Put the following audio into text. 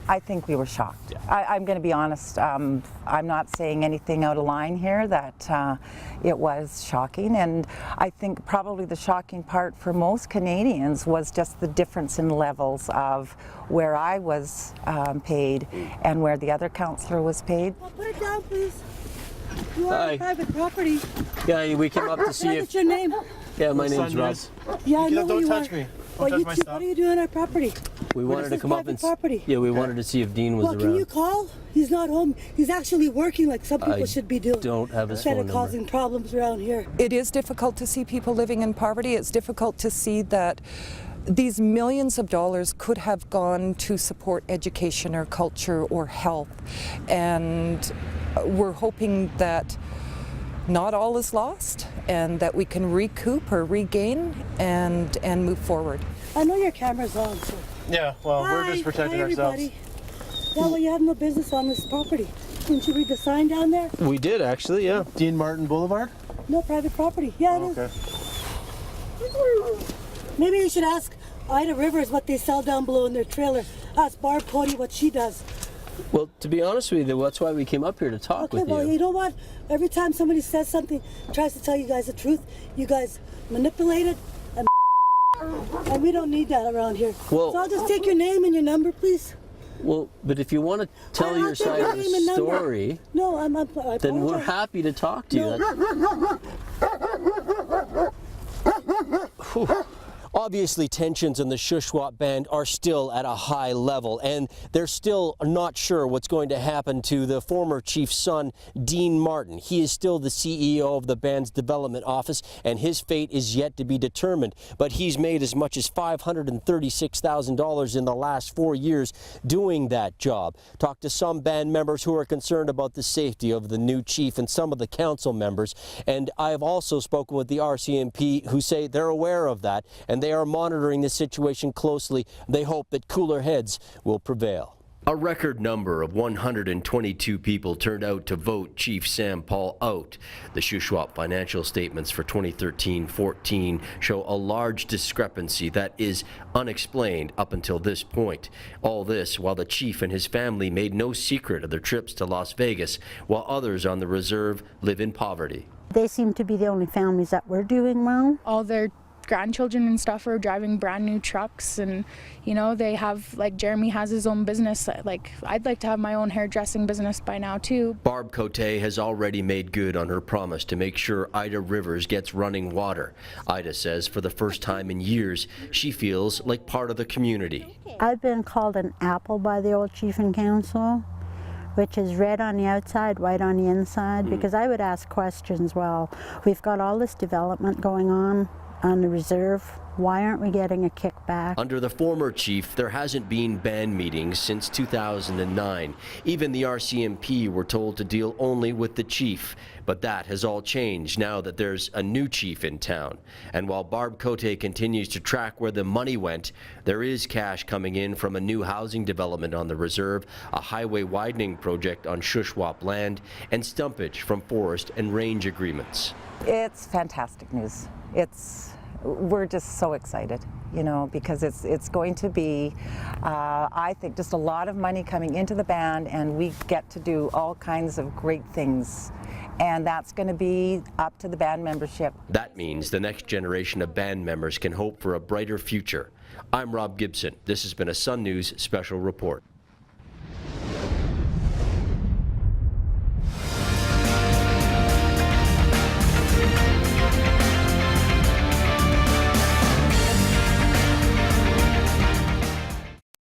I think we were shocked. I'm going to be honest. I'm not saying anything out of line here. That it was shocking, and I think probably the shocking part for most Canadians was just the difference in levels of where I was paid and where the other councillor was paid. Well, put it down, please. You are on private property. Yeah, we came up to see if... What's your name? Yeah, my name's Rob. Yeah, I know who you are. Don't touch me. Don't touch my stuff. What are you doing on our property? We wanted to come up and... property. Yeah, we wanted to see if Dean was around. Can you call? He's not home. He's actually working like some people should be doing. Don't have his phone number. Instead of causing problems around here. It is difficult to see people living in poverty. It's difficult to see that these millions of dollars could have gone to support education or culture or health. And we're hoping that not all is lost and that we can recoup or regain and move forward. I know your camera's on, so. Yeah, well, we're just protecting ourselves. Yeah, well, you have no business on this property. Didn't you read the sign down there? We did, actually, yeah. Dean Martin Boulevard? No, private property. Yeah, it is. Maybe you should ask Ida Rivers what they sell down below in their trailer. Ask Barb Cody what she does. Well, to be honest with you, that's why we came up here to talk with you. Well, you know what? Every time somebody says something, tries to tell you guys the truth, you guys manipulate it, and we don't need that around here. Well, so I'll just take your name and your number, please. Well, but if you want to tell your side of the story, no, I then we're happy to talk to you. Obviously, tensions in the Shuswap Band are still at a high level, and they're still not sure what's going to happen to the former chief's son, Dean Martin. He is still the CEO of the band's development office, and his fate is yet to be determined. But he's made as much as $536,000 in the last 4 years doing that job. Talked to some band members who are concerned about the safety of the new chief and some of the council members, and I've also spoken with the RCMP who say they're aware of that, and they are monitoring the situation closely. They hope that cooler heads will prevail. A record number of 122 people turned out to vote Chief Sam Paul out. The Shuswap financial statements for 2013-14 show a large discrepancy that is unexplained up until this point. All this while the chief and his family made no secret of their trips to Las Vegas, while others on the reserve live in poverty. They seem to be the only families that were doing well. All their grandchildren and stuff are driving brand new trucks, and you know, they have, like, Jeremy has his own business. Like, I'd like to have my own hairdressing business by now too. Barb Cote has already made good on her promise to make sure Ida Rivers gets running water. Ida says for the first time in years she feels like part of the community. I've been called an apple by the old chief and council, which is red on the outside, white on the inside, because I would ask questions. Well, we've got all this development going on the reserve. Why aren't we getting a kickback? Under the former chief, there hasn't been band meetings since 2009. Even the RCMP were told to deal only with the chief. But that has all changed now that there's a new chief in town. And while Barb Cote continues to track where the money went, there is cash coming in from a new housing development on the reserve, a highway widening project on Shuswap land, and stumpage from forest and range agreements. It's fantastic news. We're just so excited, you know, because it's going to be, I think, just a lot of money coming into the band, and we get to do all kinds of great things. And that's going to be up to the band membership. That means the next generation of band members can hope for a brighter future. I'm Rob Gibson. This has been a Sun News Special Report.